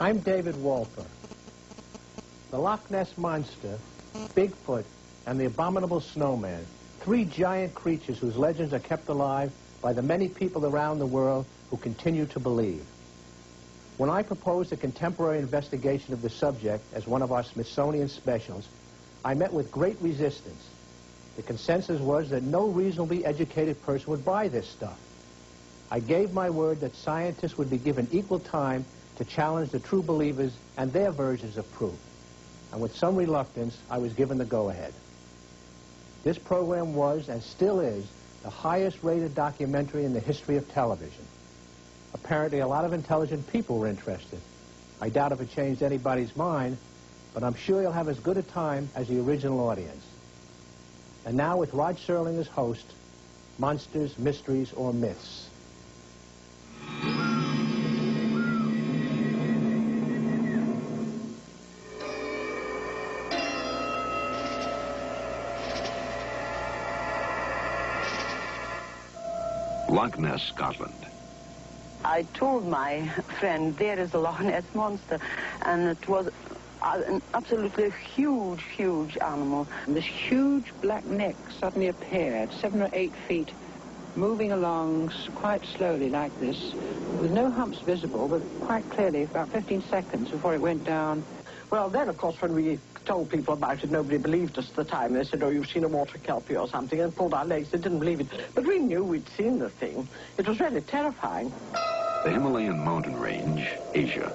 I'm David Walper. The Loch Ness Monster, Bigfoot, and the Abominable Snowman, three giant creatures whose legends are kept alive by the many people around the world who continue to believe. When I proposed a contemporary investigation of the subject as one of our Smithsonian specials, I met with great resistance. The consensus was that no reasonably educated person would buy this stuff. I gave my word that scientists would be given equal time to challenge the true believers and their versions of proof. And with some reluctance, I was given the go-ahead. This program was, and still is, the highest-rated documentary in the history of television. Apparently, a lot of intelligent people were interested. I doubt if it changed anybody's mind, but I'm sure you'll have as good a time as the original audience. And now, with Rod Serling as host, Monsters, Mysteries, or Myths. Loch Ness, Scotland. I told my friend, there is a Loch Ness Monster, and it was an absolutely huge, huge animal. This huge black neck suddenly appeared, 7 or 8 feet, moving along quite slowly like this, with no humps visible, but quite clearly about 15 seconds before it went down. Well, then, of course, when we told people about it, nobody believed us at the time. They said, oh, you've seen a water kelpie or something, and pulled our legs. They didn't believe it. But we knew we'd seen the thing. It was really terrifying. The Himalayan mountain range, Asia.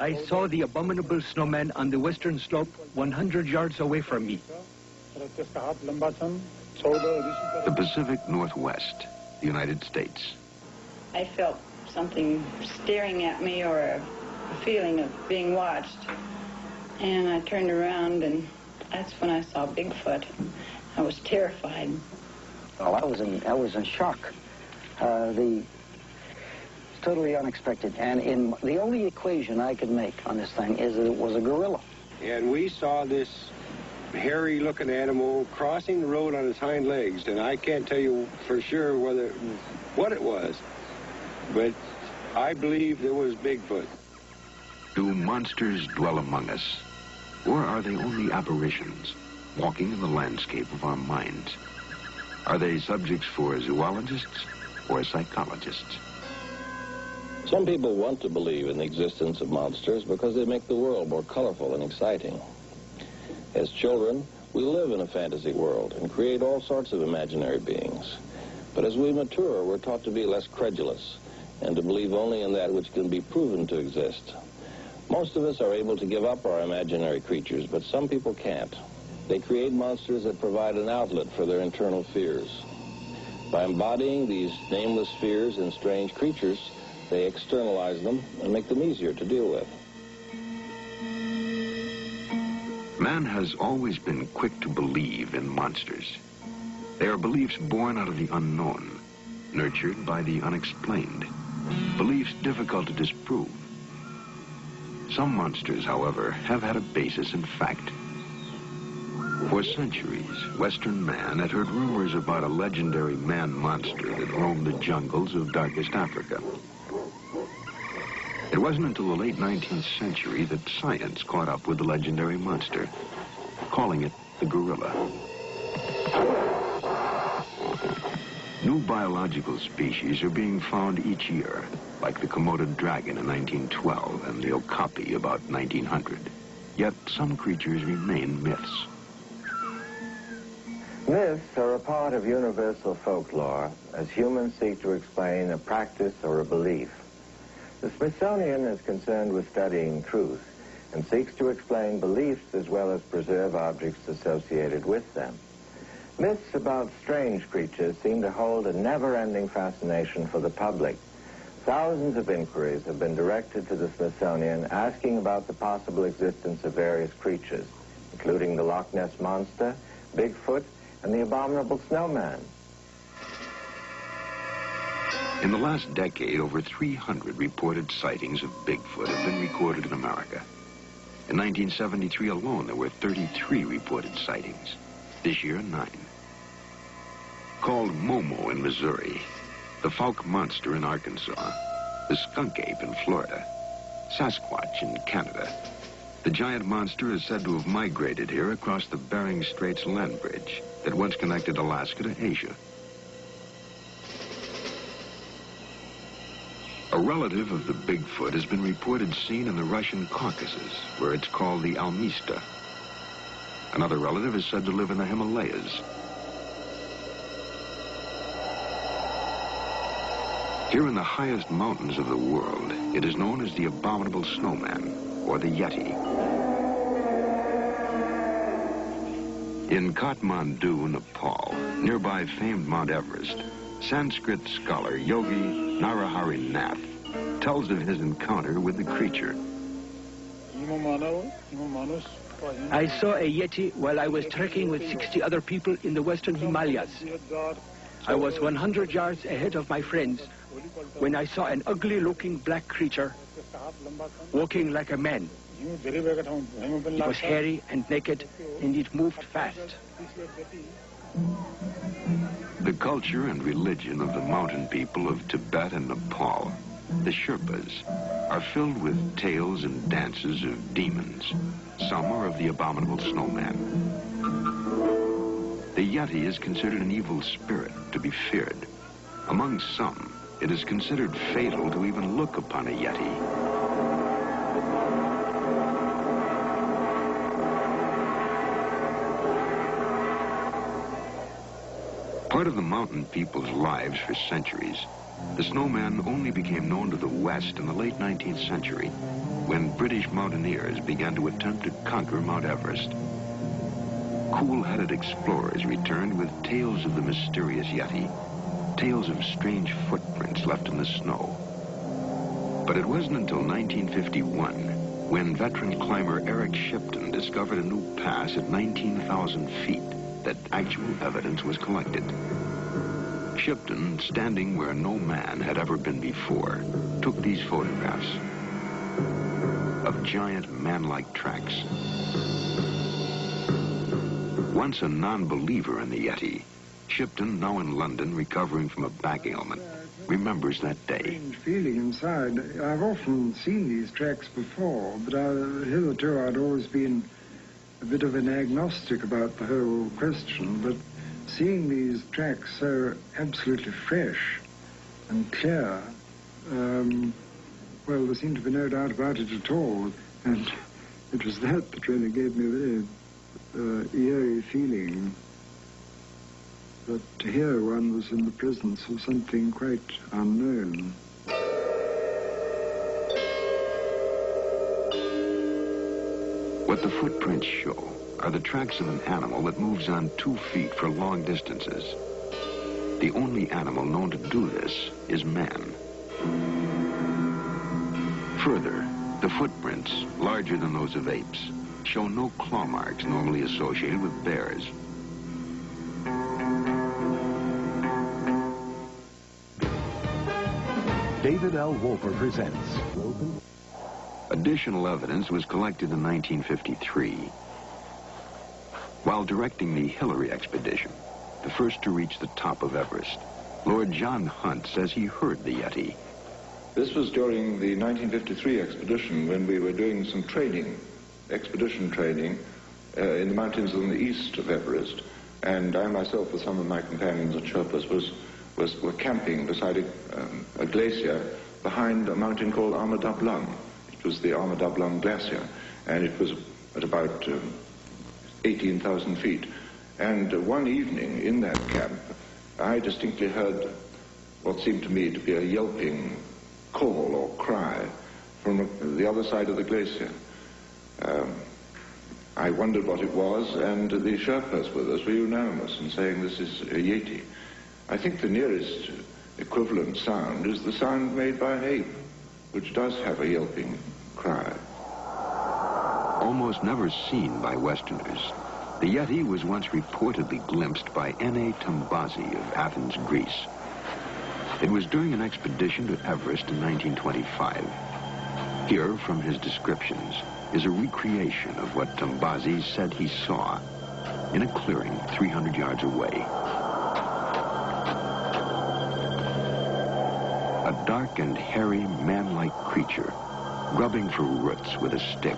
I saw the abominable snowman on the western slope 100 yards away from me. The Pacific Northwest, the United States. I felt something staring at me, or a feeling of being watched. And I turned around, and that's when I saw Bigfoot. I was terrified. Well, I was in shock. Totally unexpected. And the only equation I could make on this thing is that it was a gorilla. And we saw this hairy-looking animal crossing the road on its hind legs, and I can't tell you for sure what it was, but I believe it was Bigfoot. Do monsters dwell among us, or are they only apparitions, walking in the landscape of our minds? Are they subjects for zoologists or psychologists? Some people want to believe in the existence of monsters because they make the world more colorful and exciting. As children, we live in a fantasy world and create all sorts of imaginary beings. But as we mature, we're taught to be less credulous and to believe only in that which can be proven to exist. Most of us are able to give up our imaginary creatures, but some people can't. They create monsters that provide an outlet for their internal fears. By embodying these nameless fears in strange creatures, they externalize them and make them easier to deal with. Man has always been quick to believe in monsters. They are beliefs born out of the unknown, nurtured by the unexplained, beliefs difficult to disprove. Some monsters, however, have had a basis in fact. For centuries, Western man had heard rumors about a legendary man-monster that roamed the jungles of darkest Africa. It wasn't until the late 19th century that science caught up with the legendary monster, calling it the gorilla. New biological species are being found each year, like the Komodo dragon in 1912 and the okapi about 1900. Yet some creatures remain myths. Myths are a part of universal folklore as humans seek to explain a practice or a belief. The Smithsonian is concerned with studying truth and seeks to explain beliefs as well as preserve objects associated with them. Myths about strange creatures seem to hold a never-ending fascination for the public. Thousands of inquiries have been directed to the Smithsonian asking about the possible existence of various creatures, including the Loch Ness Monster, Bigfoot, and the Abominable Snowman. In the last decade, over 300 reported sightings of Bigfoot have been recorded in America. In 1973 alone, there were 33 reported sightings. This year, 9. Called Momo in Missouri, the Fouke monster in Arkansas, the skunk ape in Florida, Sasquatch in Canada. The giant monster is said to have migrated here across the Bering Straits land bridge that once connected Alaska to Asia. A relative of the Bigfoot has been reported seen in the Russian Caucasus, where it's called the Almista. Another relative is said to live in the Himalayas. Here in the highest mountains of the world, it is known as the Abominable Snowman, or the Yeti. In Kathmandu, Nepal, nearby famed Mount Everest, Sanskrit scholar Yogi Narahari Nath tells of his encounter with the creature. I saw a Yeti while I was trekking with 60 other people in the western Himalayas. I was 100 yards ahead of my friends when I saw an ugly-looking black creature walking like a man. It was hairy and naked, and it moved fast. The culture and religion of the mountain people of Tibet and Nepal, the Sherpas, are filled with tales and dances of demons. Some are of the Abominable Snowman. The Yeti is considered an evil spirit to be feared. Among some, it is considered fatal to even look upon a Yeti. Part of the mountain people's lives for centuries, the snowman only became known to the West in the late 19th century, when British mountaineers began to attempt to conquer Mount Everest. Cool-headed explorers returned with tales of the mysterious Yeti, tales of strange footprints left in the snow. But it wasn't until 1951 when veteran climber Eric Shipton discovered a new pass at 19,000 feet that actual evidence was collected. Shipton, standing where no man had ever been before, took these photographs of giant man-like tracks. Once a non-believer in the Yeti, Shipton, now in London recovering from a back ailment, remembers that day. Strange feeling inside. I've often seen these tracks before, but hitherto I'd always been a bit of an agnostic about the whole question, but seeing these tracks so absolutely fresh and clear, well, there seemed to be no doubt about it at all, and it was that really gave me a very eerie feeling that here one was in the presence of something quite unknown. What the footprints show are the tracks of an animal that moves on 2 feet for long distances. The only animal known to do this is man. Further, the footprints, larger than those of apes, show no claw marks normally associated with bears. David L. Wolper presents. Additional evidence was collected in 1953. While directing the Hillary expedition, the first to reach the top of Everest, Lord John Hunt says he heard the Yeti. This was during the 1953 expedition when we were doing some training, expedition training, in the mountains on the east of Everest. And I myself, with some of my companions and Sherpas, were camping beside a glacier behind a mountain called Ama Dablam. It was the Ama Dablam Glacier, and it was at about 18,000 feet. And one evening in that camp, I distinctly heard what seemed to me to be a yelping call or cry from the other side of the glacier. I wondered what it was, and the Sherpas with us were unanimous in saying this is a Yeti. I think the nearest equivalent sound is the sound made by an ape, which does have a yelping cry. Almost never seen by Westerners, the Yeti was once reportedly glimpsed by N.A. Tambazi of Athens, Greece. It was during an expedition to Everest in 1925. Here, from his descriptions, is a recreation of what Tambazi said he saw in a clearing 300 yards away. dark and hairy, man-like creature, grubbing for roots with a stick.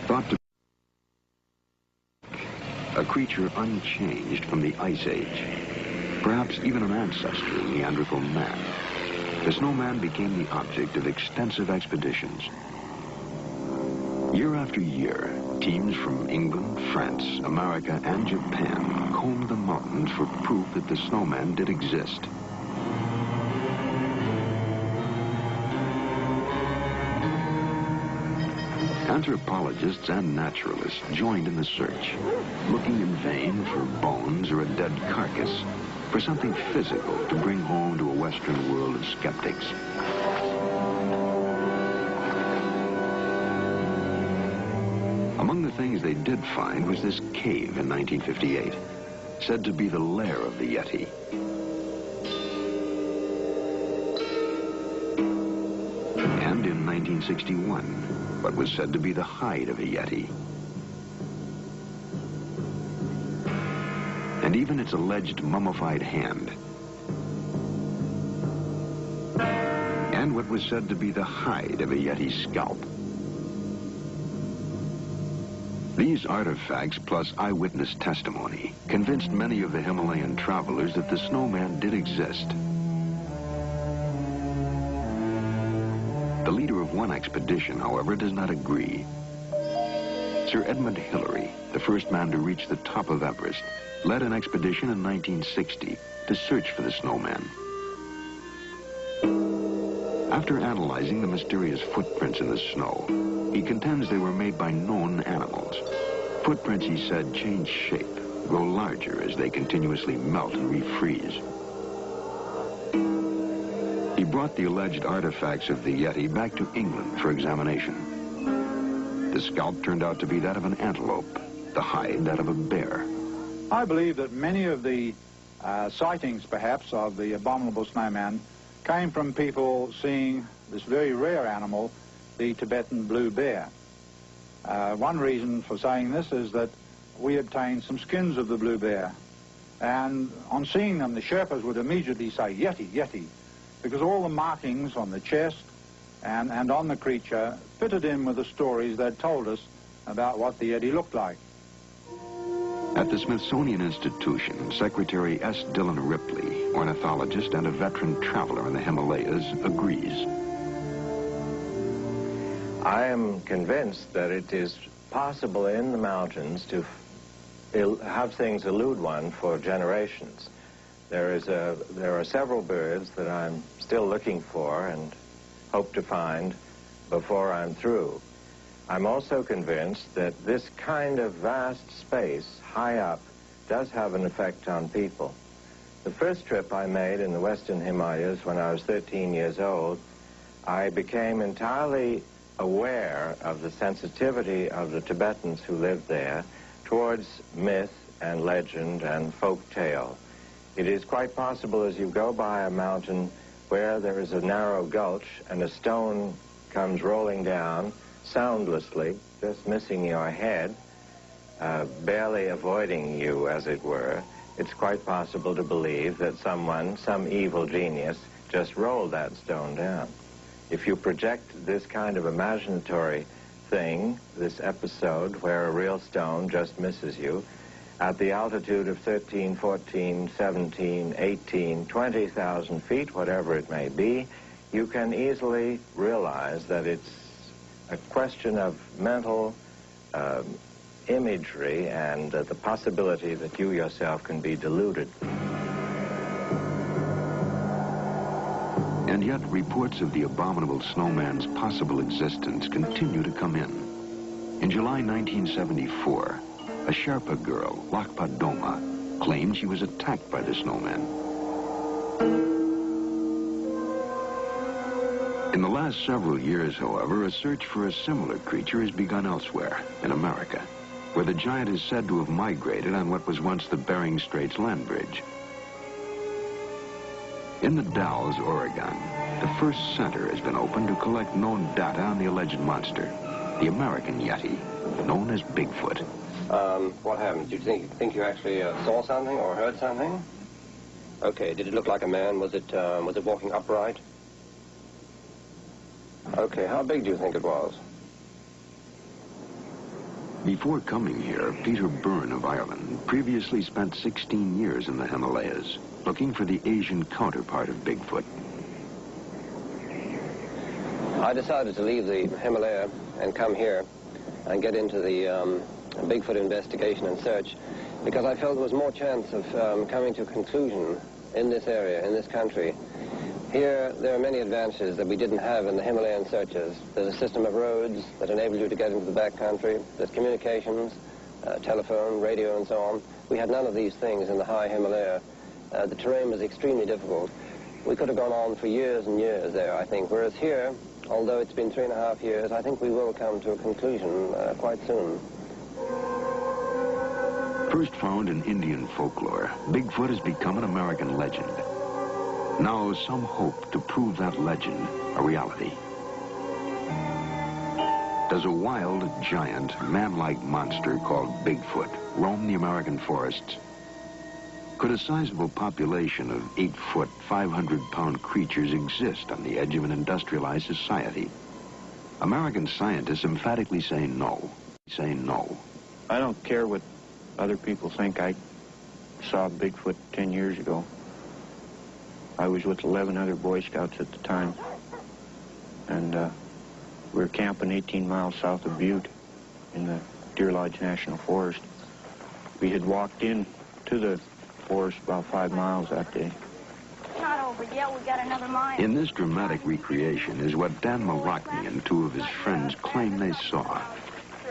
Thought to be a creature unchanged from the Ice Age, perhaps even an ancestor of Neanderthal man. The snowman became the object of extensive expeditions. Year after year, teams from England, France, America, and Japan combed the mountains for proof that the snowman did exist. Anthropologists and naturalists joined in the search, looking in vain for bones or a dead carcass, for something physical to bring home to a Western world of skeptics. Among the things they did find was this cave in 1958, said to be the lair of the Yeti. And in 1961, what was said to be the hide of a Yeti. And even its alleged mummified hand. And what was said to be the hide of a Yeti's scalp. These artifacts, plus eyewitness testimony, convinced many of the Himalayan travelers that the snowman did exist. The leader of one expedition, however, does not agree. Sir Edmund Hillary, the first man to reach the top of Everest, led an expedition in 1960 to search for the snowman. After analyzing the mysterious footprints in the snow, he contends they were made by known animals. Footprints, he said, change shape, grow larger as they continuously melt and refreeze. He brought the alleged artifacts of the Yeti back to England for examination. The scalp turned out to be that of an antelope, the hide that of a bear. I believe that many of the sightings, perhaps, of the abominable snowman came from people seeing this very rare animal, the Tibetan blue bear. One reason for saying this is that we obtained some skins of the blue bear, and on seeing them, the Sherpas would immediately say, Yeti, Yeti, because all the markings on the chest and on the creature fitted in with the stories they'd told us about what the Yeti looked like. At the Smithsonian Institution, Secretary S. Dillon Ripley, ornithologist and a veteran traveler in the Himalayas, agrees. I am convinced that it is possible in the mountains to have things elude one for generations. There are several birds that I'm still looking for and hope to find before I'm through. I'm also convinced that this kind of vast space high up does have an effect on people. The first trip I made in the Western Himalayas when I was 13 years old, I became entirely aware of the sensitivity of the Tibetans who lived there towards myth and legend and folk tale. It is quite possible as you go by a mountain where there is a narrow gulch and a stone comes rolling down soundlessly, just missing your head, barely avoiding you, as it were, it's quite possible to believe that someone, some evil genius, just rolled that stone down. If you project this kind of imaginatory thing, this episode where a real stone just misses you, at the altitude of 13, 14, 17, 18, 20,000 feet, whatever it may be, you can easily realize that it's a question of mental imagery and the possibility that you yourself can be deluded. And yet reports of the abominable snowman's possible existence continue to come in. In July 1974, a Sherpa girl, Lakpa Doma, claimed she was attacked by the snowman. In the last several years, however, a search for a similar creature has begun elsewhere, in America, where the giant is said to have migrated on what was once the Bering Straits land bridge. In the Dalles, Oregon, the first center has been opened to collect known data on the alleged monster, the American Yeti, known as Bigfoot. What happened? Do you think you actually saw something or heard something? Okay, did it look like a man? Was it walking upright? Okay, how big do you think it was? Before coming here, Peter Byrne of Ireland previously spent 16 years in the Himalayas, looking for the Asian counterpart of Bigfoot. I decided to leave the Himalaya and come here and get into the Bigfoot investigation and search because I felt there was more chance of coming to a conclusion in this area, in this country. Here, there are many advantages that we didn't have in the Himalayan searches. There's a system of roads that enable you to get into the backcountry. There's communications, telephone, radio, and so on. We had none of these things in the high Himalaya. The terrain was extremely difficult. We could have gone on for years and years there, I think, whereas here, although it's been 3.5 years, I think we will come to a conclusion quite soon. First found in Indian folklore, Bigfoot has become an American legend. Now some hope to prove that legend a reality. Does a wild, giant, man-like monster called Bigfoot roam the American forests? Could a sizable population of 8-foot, 500-pound creatures exist on the edge of an industrialized society? American scientists emphatically say no. Say no. I don't care what other people think. I saw Bigfoot 10 years ago. I was with 11 other Boy Scouts at the time, and we were camping 18 miles south of Butte in the Deer Lodge National Forest. We had walked in to the forest about 5 miles that day. Not over yet. We got another mile. In this dramatic recreation is what Dan Malachny and 2 of his friends claim they saw.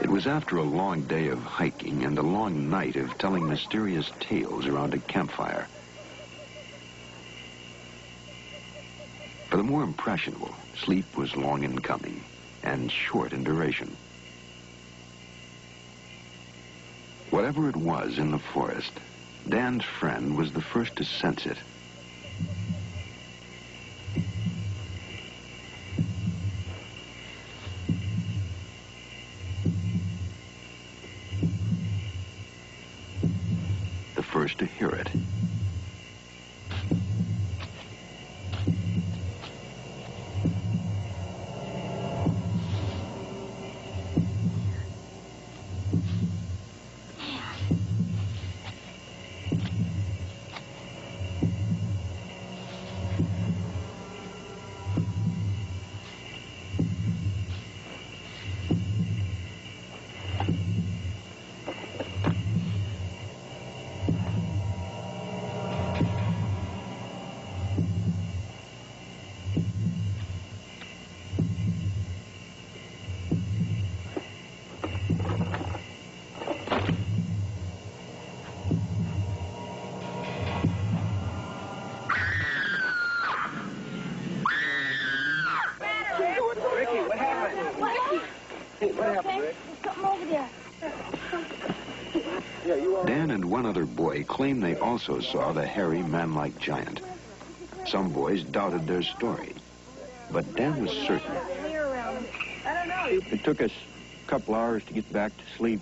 It was after a long day of hiking and a long night of telling mysterious tales around a campfire. For the more impressionable, sleep was long in coming and short in duration. Whatever it was in the forest, Dan's friend was the first to sense it. The first to hear it. Dan and one other boy claim they also saw the hairy, man-like giant. Some boys doubted their story, but Dan was certain. It took us a couple hours to get back to sleep,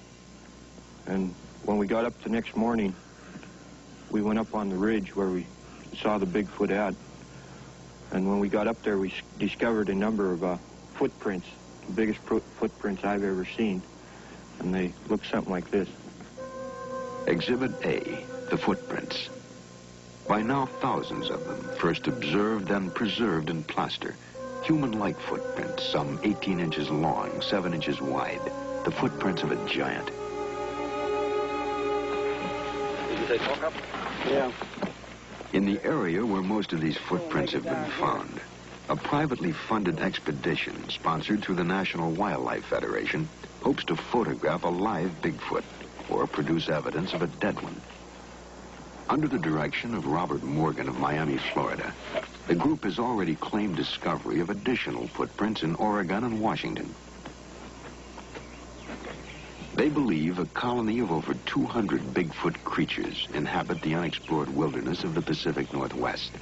and when we got up the next morning, we went up on the ridge where we saw the Bigfoot at, and when we got up there, we discovered a number of footprints, the biggest footprints I've ever seen, and they look something like this. Exhibit A, the footprints. By now, thousands of them, first observed, then preserved in plaster. Human-like footprints, some 18 inches long, 7 inches wide. The footprints of a giant. Did you say talk up? Yeah. In the area where most of these footprints have been found, a privately funded expedition sponsored through the National Wildlife Federation hopes to photograph a live Bigfoot or produce evidence of a dead one. Under the direction of Robert Morgan of Miami, Florida, the group has already claimed discovery of additional footprints in Oregon and Washington. They believe a colony of over 200 Bigfoot creatures inhabit the unexplored wilderness of the Pacific Northwest.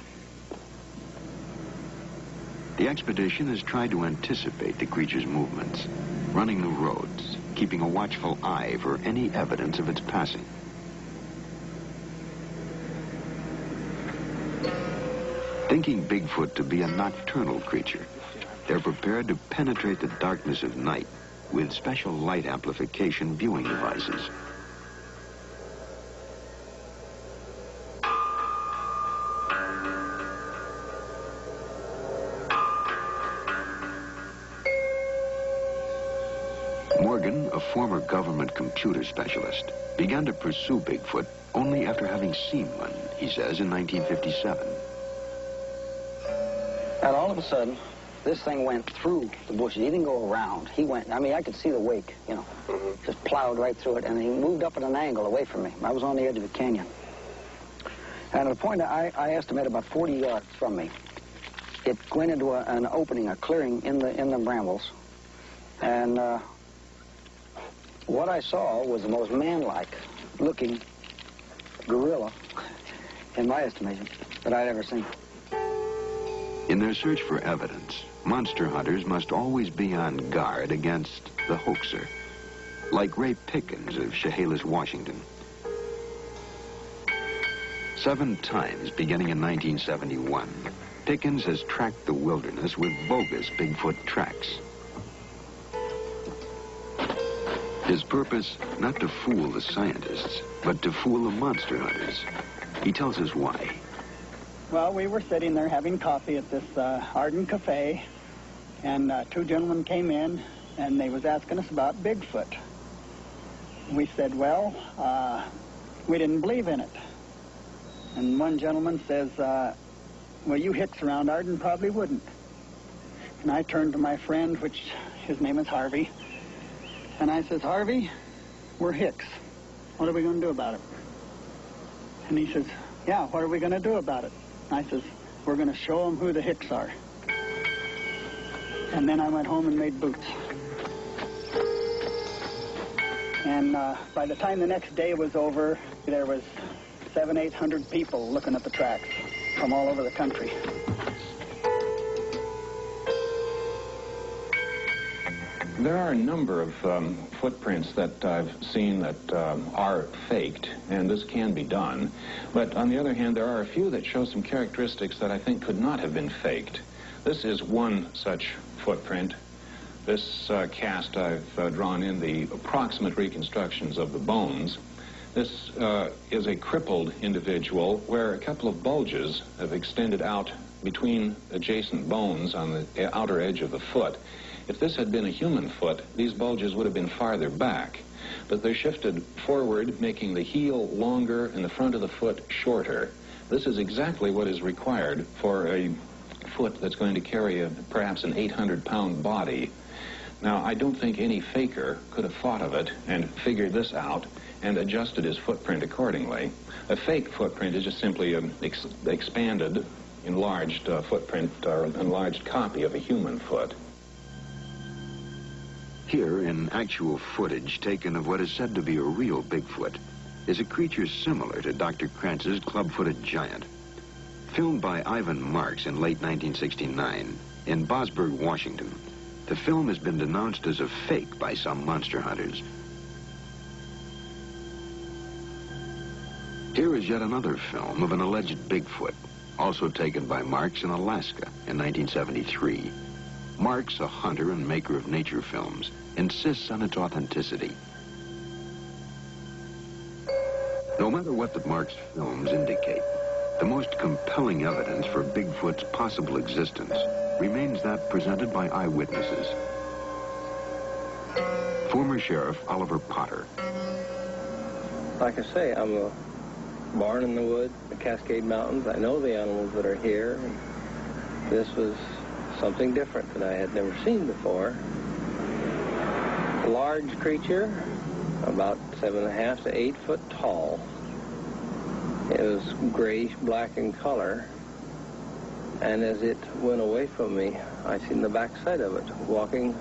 The expedition has tried to anticipate the creature's movements, running the roads, keeping a watchful eye for any evidence of its passing. Thinking Bigfoot to be a nocturnal creature, they're prepared to penetrate the darkness of night with special light amplification viewing devices. Morgan, a former government computer specialist, began to pursue Bigfoot only after having seen one, he says, in 1957. And all of a sudden, this thing went through the bushes. He didn't go around. He went, I mean, I could see the wake, you know, just plowed right through it, and he moved up at an angle away from me. I was on the edge of a canyon. And at a point, I estimate about 40 yards from me, it went into an opening, a clearing in the brambles. And what I saw was the most man-like looking gorilla, in my estimation, that I'd ever seen. In their search for evidence, monster hunters must always be on guard against the hoaxer, like Ray Pickens of Chehalis, Washington. 7 times, beginning in 1971, Pickens has tracked the wilderness with bogus Bigfoot tracks. His purpose, not to fool the scientists, but to fool the monster hunters. He tells us why. Well, we were sitting there having coffee at this Arden Cafe, and 2 gentlemen came in, and they was asking us about Bigfoot. We said, well, we didn't believe in it. And one gentleman says, well, you hicks around Arden probably wouldn't. And I turned to my friend, which his name is Harvey, and I says, Harvey, we're hicks. What are we going to do about it? And he says, yeah, what are we going to do about it? I says, we're going to show them who the hicks are. And then I went home and made boots. And by the time the next day was over, there was 700-800 people looking at the tracks from all over the country. There are a number of footprints that I've seen that are faked, and this can be done. But on the other hand, there are a few that show some characteristics that I think could not have been faked. This is one such footprint. This cast, I've drawn in the approximate reconstructions of the bones. This is a crippled individual where a couple of bulges have extended out between adjacent bones on the outer edge of the foot. If this had been a human foot, these bulges would have been farther back. But they're shifted forward, making the heel longer and the front of the foot shorter. This is exactly what is required for a foot that's going to carry perhaps an 800-pound body. Now, I don't think any faker could have thought of it and figured this out and adjusted his footprint accordingly. A fake footprint is just simply an expanded, enlarged footprint or enlarged copy of a human foot. Here, in actual footage taken of what is said to be a real Bigfoot, is a creature similar to Dr. Kranz's club-footed giant. Filmed by Ivan Marks in late 1969 in Bosburg, Washington, the film has been denounced as a fake by some monster hunters. Here is yet another film of an alleged Bigfoot, also taken by Marks in Alaska in 1973. Marks, a hunter and maker of nature films, insists on its authenticity. No matter what the Marks films indicate, the most compelling evidence for Bigfoot's possible existence remains that presented by eyewitnesses. Former Sheriff Oliver Potter. Like I say, I'm born in the woods, the Cascade Mountains. I know the animals that are here. This was something different that I had never seen before. A large creature, about 7.5 to 8 foot tall. It was grayish-black in color, and as it went away from me, I seen the backside of it, walking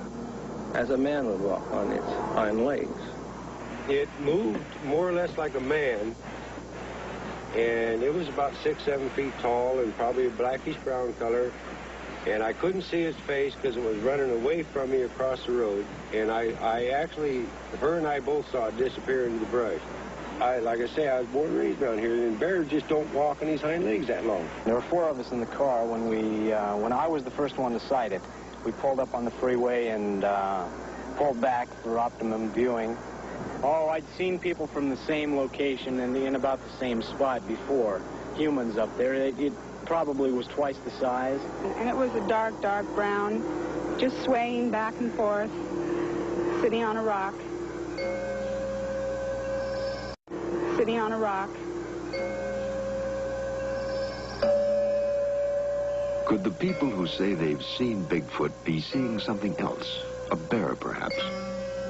as a man would walk on its hind legs. It moved more or less like a man, and it was about 6-7 feet tall and probably a blackish-brown color. And I couldn't see his face because it was running away from me across the road. And I actually, her and I both saw it disappear into the brush. like I say, I was born and raised around here, and bears just don't walk on his hind legs that long. There were 4 of us in the car when I was the first one to sight it. We pulled up on the freeway and pulled back for optimum viewing. Oh, I'd seen people from the same location and in about the same spot before. Humans up there. It probably was twice the size. And it was a dark, dark brown, just swaying back and forth, sitting on a rock. Sitting on a rock. Could the people who say they've seen Bigfoot be seeing something else? A bear, perhaps?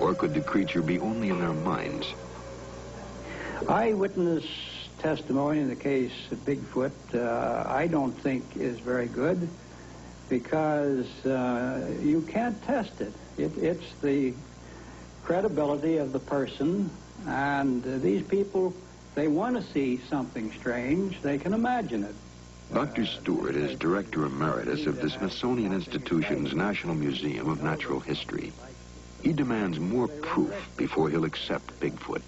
Or could the creature be only in their minds? Eyewitness testimony in the case of Bigfoot, I don't think is very good because you can't test it. It's the credibility of the person, and these people, they want to see something strange, they can imagine it. Dr. Stewart is Director Emeritus of the Smithsonian Institution's National Museum of Natural History. He demands more proof before he'll accept Bigfoot.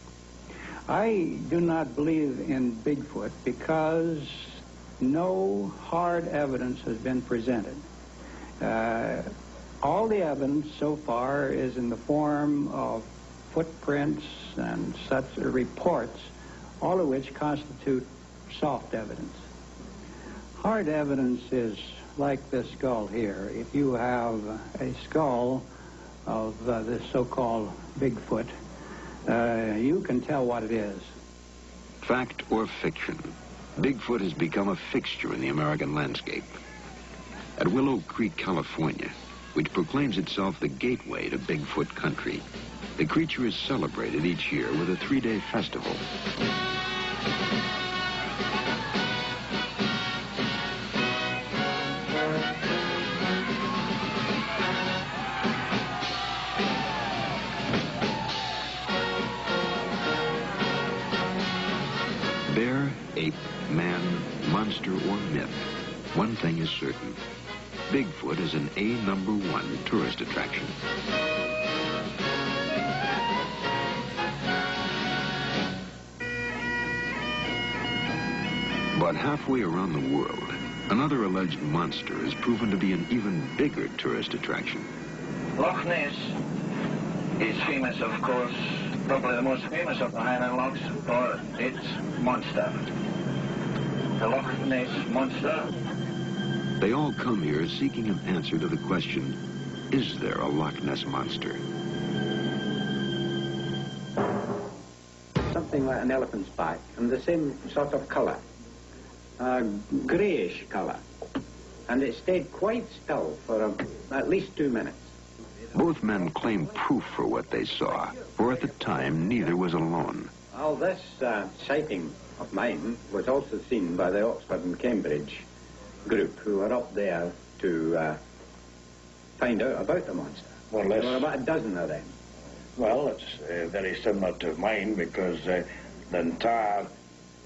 I do not believe in Bigfoot because no hard evidence has been presented. All the evidence so far is in the form of footprints and such reports, all of which constitute soft evidence. Hard evidence is like this skull here. If you have a skull of this so-called Bigfoot, you can tell what it is. Fact or fiction, Bigfoot has become a fixture in the American landscape. At Willow Creek, California, which proclaims itself the gateway to Bigfoot country, the creature is celebrated each year with a 3-day festival. Bear, ape, man, monster, or myth, one thing is certain. Bigfoot is an #1 tourist attraction. But halfway around the world, another alleged monster has proven to be an even bigger tourist attraction. Loch Ness is famous, of course, probably the most famous of the Highland Lochs for its monster. The Loch Ness Monster. They all come here seeking an answer to the question, is there a Loch Ness Monster? Something like an elephant's back, and the same sort of colour. Greyish colour. And it stayed quite still for at least 2 minutes. Both men claim proof for what they saw, for at the time, neither was alone. Well, this sighting of mine was also seen by the Oxford and Cambridge group who were up there to find out about the monster. Well, there were about a dozen of them. Well, it's very similar to mine because the entire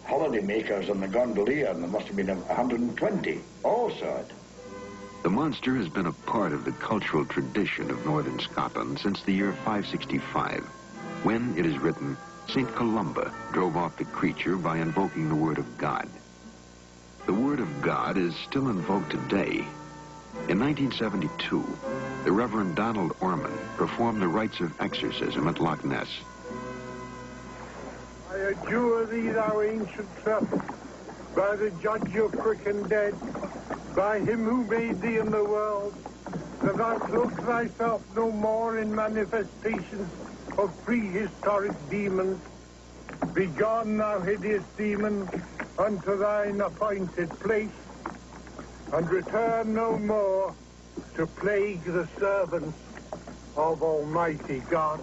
holiday makers and the gondolier, and there must have been 120, all saw it. The monster has been a part of the cultural tradition of northern Scotland since the year 565, when, it is written, St. Columba drove off the creature by invoking the word of God. The word of God is still invoked today. In 1972, the Reverend Donald Orman performed the rites of exorcism at Loch Ness. I adjure thee, thou ancient serpent, by the judge of quick and dead, by him who made thee in the world, that thou cloak thyself no more in manifestations of prehistoric demons. Begone, thou hideous demon, unto thine appointed place, and return no more to plague the servants of Almighty God.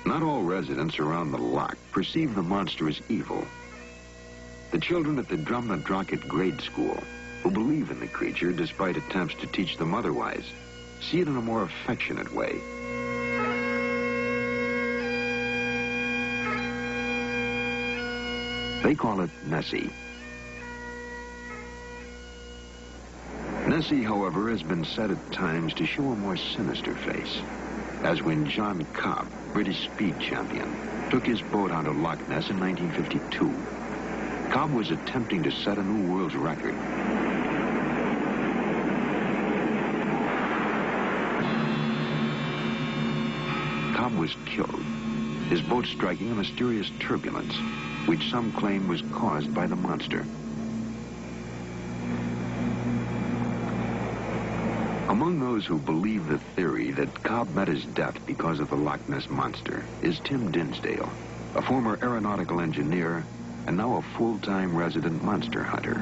Not all residents around the loch perceive the monster as evil. The children at the Drumnadrochit grade school, who believe in the creature despite attempts to teach them otherwise, see it in a more affectionate way. They call it Nessie. Nessie, however, has been said at times to show a more sinister face, as when John Cobb, British speed champion, took his boat out of Loch Ness in 1952. Cobb was attempting to set a new world's record. Cobb was killed, his boat striking a mysterious turbulence, which some claim was caused by the monster. Among those who believe the theory that Cobb met his death because of the Loch Ness Monster is Tim Dinsdale, a former aeronautical engineer and now a full-time resident monster hunter.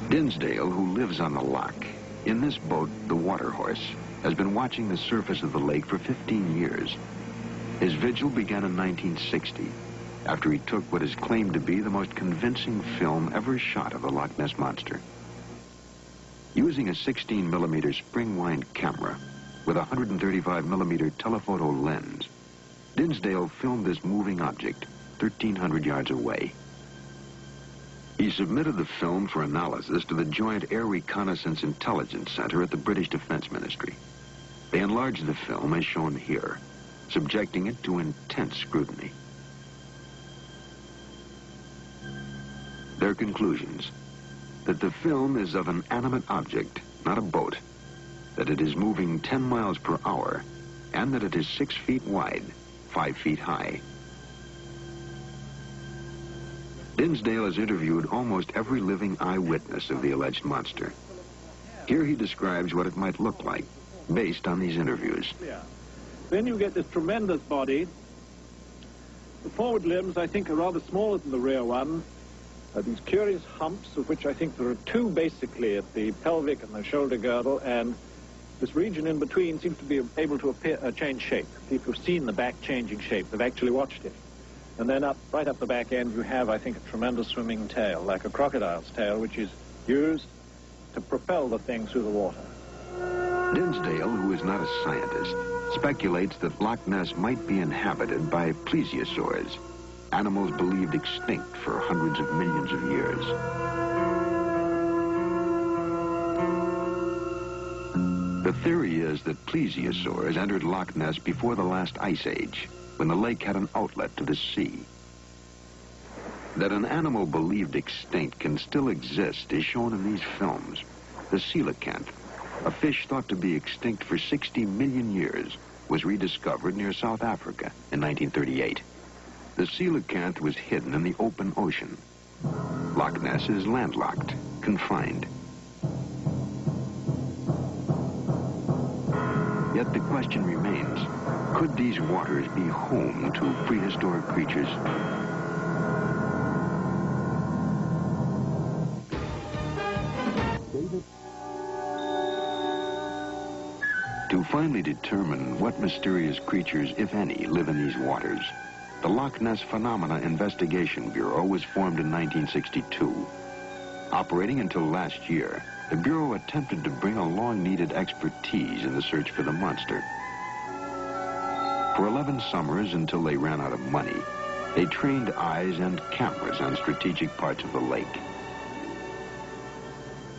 Dinsdale, who lives on the loch, in this boat, the Water Horse, has been watching the surface of the lake for 15 years. His vigil began in 1960, after he took what is claimed to be the most convincing film ever shot of the Loch Ness Monster. Using a 16mm spring-wind camera with a 135mm telephoto lens, Dinsdale filmed this moving object 1,300 yards away. He submitted the film for analysis to the Joint Air Reconnaissance Intelligence Center at the British Defense Ministry. They enlarged the film as shown here, subjecting it to intense scrutiny. Their conclusions: that the film is of an animate object, not a boat, that it is moving 10 miles per hour, and that it is 6 feet wide, 5 feet high. Dinsdale has interviewed almost every living eyewitness of the alleged monster. Here he describes what it might look like, based on these interviews. Yeah. Then you get this tremendous body. The forward limbs, I think, are rather smaller than the rear one. These curious humps, of which I think there are two basically at the pelvic and the shoulder girdle, and this region in between seems to be able to change shape. People have seen the back changing shape. They've actually watched it. And then right up the back end, you have, I think, a tremendous swimming tail, like a crocodile's tail, which is used to propel the thing through the water. Dinsdale, who is not a scientist, speculates that Loch Ness might be inhabited by plesiosaurs, animals believed extinct for hundreds of millions of years. The theory is that plesiosaurs entered Loch Ness before the last ice age, when the lake had an outlet to the sea. That an animal believed extinct can still exist is shown in these films. The coelacanth, a fish thought to be extinct for 60 million years, was rediscovered near South Africa in 1938. The coelacanth was hidden in the open ocean. Loch Ness is landlocked, confined. Yet the question remains, could these waters be home to prehistoric creatures? To finally determine what mysterious creatures, if any, live in these waters, the Loch Ness Phenomena Investigation Bureau was formed in 1962. Operating until last year, the Bureau attempted to bring a long-needed expertise in the search for the monster. For 11 summers, until they ran out of money, they trained eyes and cameras on strategic parts of the lake.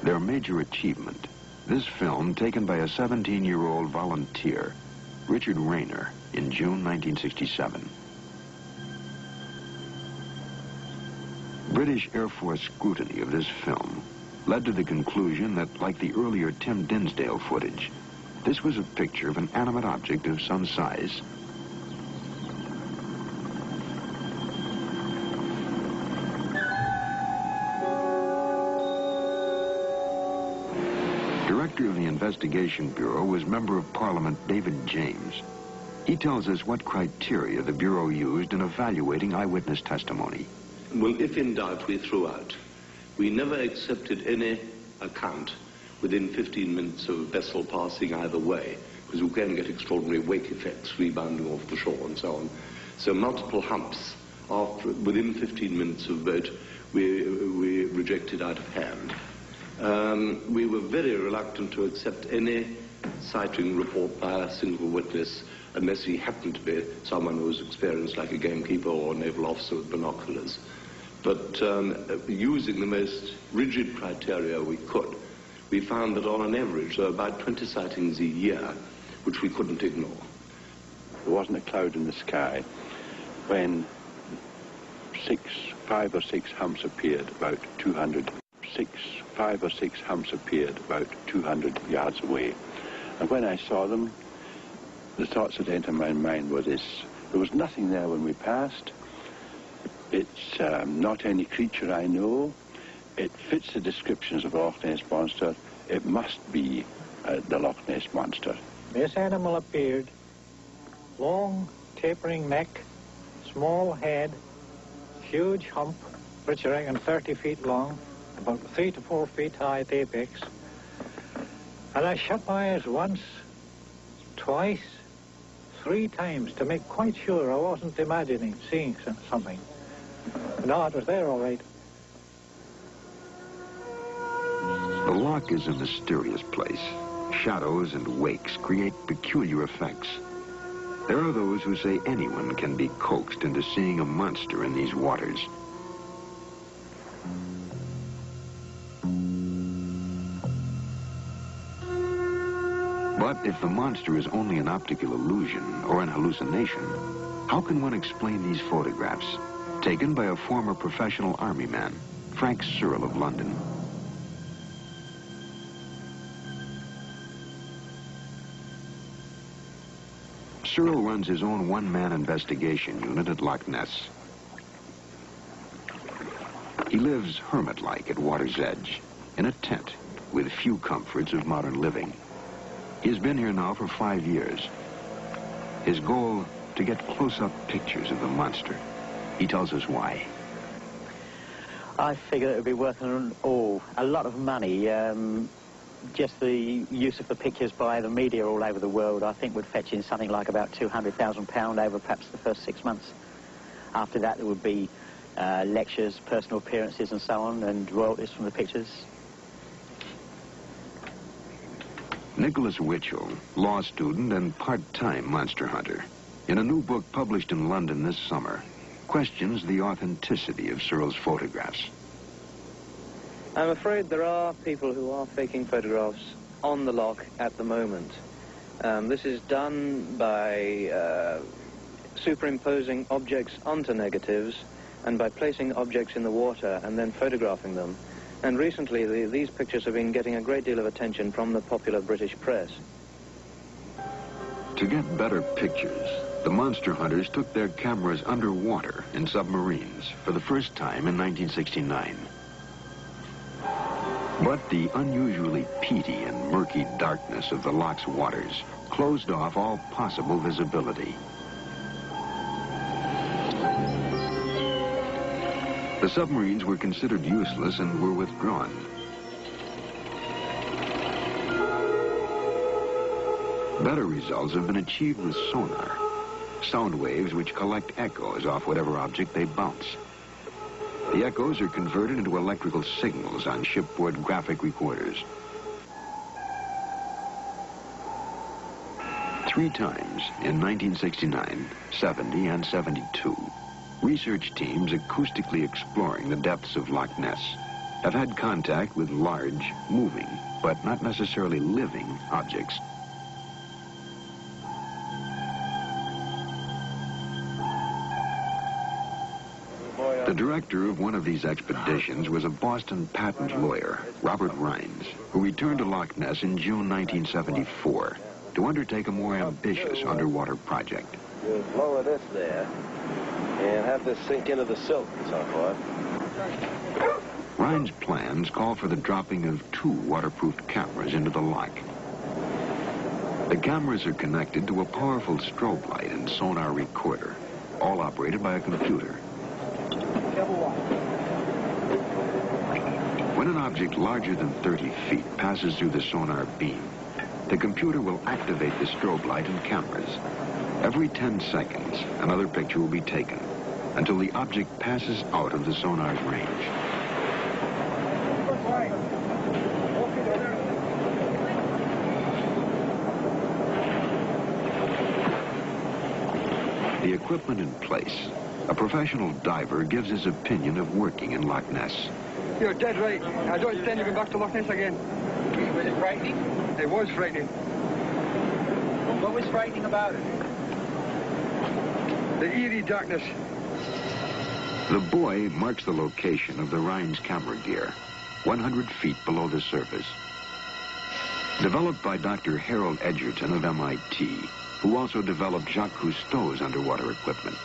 Their major achievement, this film taken by a 17-year-old volunteer, Richard Rayner, in June 1967. British Air Force scrutiny of this film led to the conclusion that, like the earlier Tim Dinsdale footage, this was a picture of an animate object of some size. Director of the Investigation Bureau was Member of Parliament David James. He tells us what criteria the Bureau used in evaluating eyewitness testimony. Well, if in doubt, we threw out. We never accepted any account within 15 minutes of a vessel passing either way, because you can get extraordinary wake effects rebounding off the shore and so on. So multiple humps within 15 minutes of boat, we rejected out of hand. We were very reluctant to accept any sighting report by a single witness unless he happened to be someone who was experienced, like a gamekeeper or a naval officer with binoculars. But using the most rigid criteria we could, we found that on an average there were about 20 sightings a year, which we couldn't ignore. There wasn't a cloud in the sky. when 5 or 6 humps appeared about 200 yards away. And when I saw them, the thoughts that entered my mind were this: there was nothing there when we passed. It's not any creature I know. It fits the descriptions of the Loch Ness Monster. It must be the Loch Ness Monster. This animal appeared, long, tapering neck, small head, huge hump, which I reckon 30 feet long, about 3 to 4 feet high at the apex. And I shut my eyes once, twice, 3 times to make quite sure I wasn't imagining seeing something. No, it was there all right. The loch is a mysterious place. Shadows and wakes create peculiar effects. There are those who say anyone can be coaxed into seeing a monster in these waters. But if the monster is only an optical illusion or an hallucination, how can one explain these photographs, taken by a former professional army man, Frank Searle of London? Searle runs his own one-man investigation unit at Loch Ness. He lives hermit-like at water's edge, in a tent with few comforts of modern living. He has been here now for 5 years. His goal, to get close-up pictures of the monster. He tells us why. I figured it would be worth a lot of money. Just the use of the pictures by the media all over the world, I think, would fetch in something like about £200,000 over perhaps the first 6 months. After that, there would be lectures, personal appearances and so on, and royalties from the pictures. Nicholas Witchell, law student and part-time monster hunter, in a new book published in London this summer, questions the authenticity of Searle's photographs. I'm afraid there are people who are faking photographs on the loch at the moment. This is done by superimposing objects onto negatives and by placing objects in the water and then photographing them. And recently, these pictures have been getting a great deal of attention from the popular British press. To get better pictures, the monster hunters took their cameras underwater in submarines for the first time in 1969. But the unusually peaty and murky darkness of the loch's waters closed off all possible visibility. The submarines were considered useless and were withdrawn. Better results have been achieved with sonar, sound waves which collect echoes off whatever object they bounce. The echoes are converted into electrical signals on shipboard graphic recorders. 3 times in 1969, 70, and 72, research teams acoustically exploring the depths of Loch Ness have had contact with large, moving, but not necessarily living objects. The director of one of these expeditions was a Boston patent lawyer, Robert Rhines, who returned to Loch Ness in June 1974 to undertake a more ambitious underwater project. You lower this there and have this sink into the silt and so forth. Rhines' plans call for the dropping of 2 waterproof cameras into the loch. The cameras are connected to a powerful strobe light and sonar recorder, all operated by a computer. When an object larger than 30 feet passes through the sonar beam, the computer will activate the strobe light and cameras. Every 10 seconds, another picture will be taken until the object passes out of the sonar's range. The equipment in place, a professional diver gives his opinion of working in Loch Ness. You're dead right. I don't intend to go back to Loch Ness again. Was it frightening? It was frightening. What was frightening about it? The eerie darkness. The buoy marks the location of the Rhinds camera gear, 100 feet below the surface. Developed by Dr. Harold Edgerton of MIT, who also developed Jacques Cousteau's underwater equipment,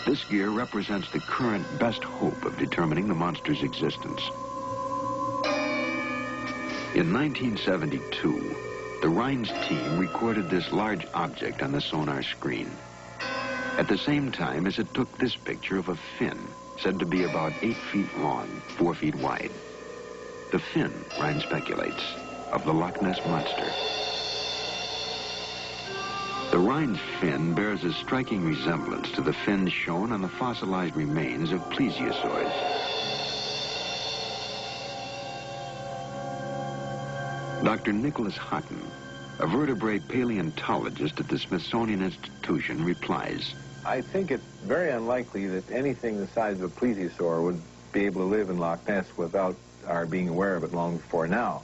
this gear represents the current best hope of determining the monster's existence. In 1972, the Rhinds team recorded this large object on the sonar screen, at the same time as it took this picture of a fin, said to be about 8 feet long, 4 feet wide. The fin, Rhinds speculates, of the Loch Ness Monster. The Rhinds fin bears a striking resemblance to the fins shown on the fossilized remains of plesiosaurs. Dr. Nicholas Houghton, a vertebrate paleontologist at the Smithsonian Institution, replies, I think it's very unlikely that anything the size of a plesiosaur would be able to live in Loch Ness without our being aware of it long before now.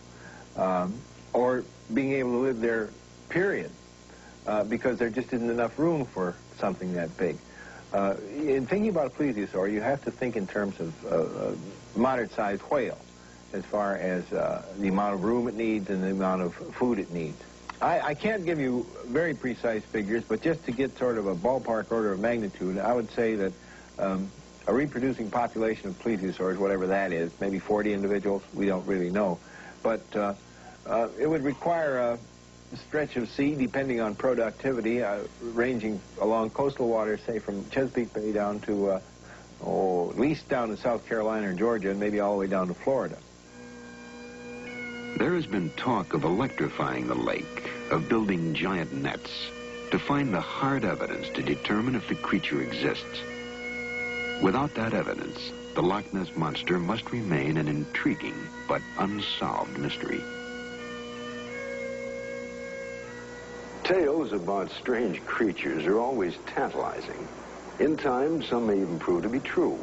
Or being able to live there, period, because there just isn't enough room for something that big. In thinking about a plesiosaur, you have to think in terms of moderate-sized whale, as far as the amount of room it needs and the amount of food it needs. I can't give you very precise figures, but just to get sort of a ballpark order of magnitude, I would say that a reproducing population of plesiosaurs, whatever that is, maybe 40 individuals, we don't really know, but it would require a stretch of sea, depending on productivity, ranging along coastal waters, say from Chesapeake Bay down to, at least down to South Carolina or Georgia, and maybe all the way down to Florida. There has been talk of electrifying the lake, of building giant nets, to find the hard evidence to determine if the creature exists. Without that evidence, the Loch Ness Monster must remain an intriguing but unsolved mystery. Tales about strange creatures are always tantalizing. In time, some may even prove to be true.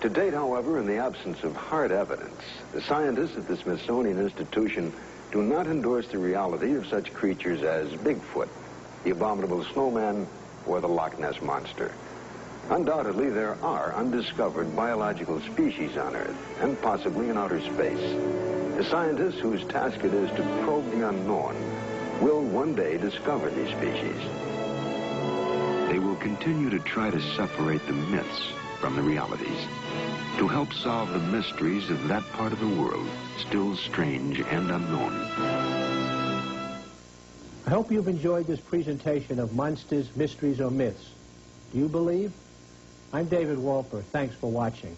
To date, however, in the absence of hard evidence, the scientists at the Smithsonian Institution do not endorse the reality of such creatures as Bigfoot, the abominable snowman, or the Loch Ness Monster. Undoubtedly, there are undiscovered biological species on Earth, and possibly in outer space. The scientists whose task it is to probe the unknown will one day discover these species. They will continue to try to separate the myths from the realities, to help solve the mysteries of that part of the world still strange and unknown. I hope you've enjoyed this presentation of Monsters, Mysteries, or Myths. Do you believe? I'm David Wolper. Thanks for watching.